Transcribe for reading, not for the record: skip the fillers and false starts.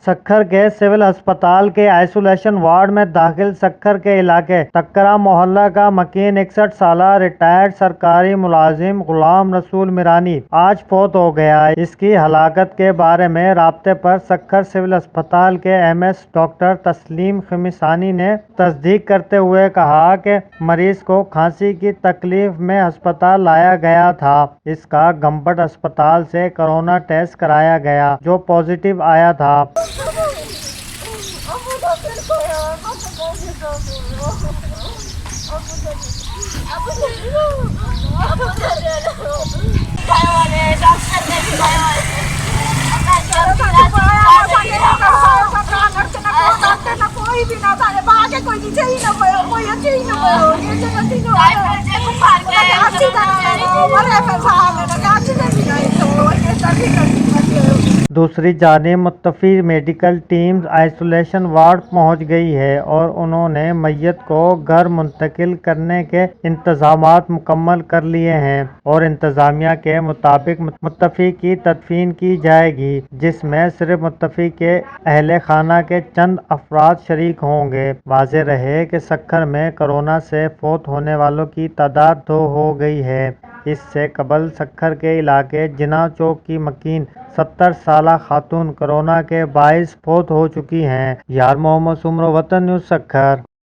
سکھر کے سول اسپتال کے آئسولیشن وارڈ میں داخل سکھر کے علاقے تکرا محلہ کا مکین 61 سالہ ریٹائرڈ سرکاری ملازم غلام رسول میرانی آج فوت ہو گیا۔ اس کی ہلاکت کے بارے میں رابطے پر سکھر سول اسپتال کے MS ڈاکٹر تسلیم خمیسانی نے تصدیق کرتے ہوئے کہا کہ مریض کو کھانسی کی تکلیف میں ہسپتال لایا گیا تھا۔ اس کا گمبٹ اسپتال سے کورونا ٹیسٹ کرایا گیا جو پازیٹیو آیا تھا۔ دوسری جانب متفق میڈیکل ٹیمز آئسولیشن وارڈ پہنچ گئی ہے اور انہوں نے میت کو گھر منتقل کرنے کے انتظامات مکمل کر لیے ہیں اور انتظامیہ کے مطابق متفق کی تدفین کی جائے گی، جس میں صرف متفق کے اہل خانہ کے چند افراد شریک ہوں گے۔ واضح رہے کہ سکھر میں کورونا سے فوت ہونے والوں کی تعداد 2 ہو گئی ہے۔ اس سے قبل سکھر کے علاقے جناح چوک کی مکین 70 سالہ خاتون کورونا کے باعث فوت ہو چکی ہیں۔ یار محمد سمرو، وطن نیوز، سکھر۔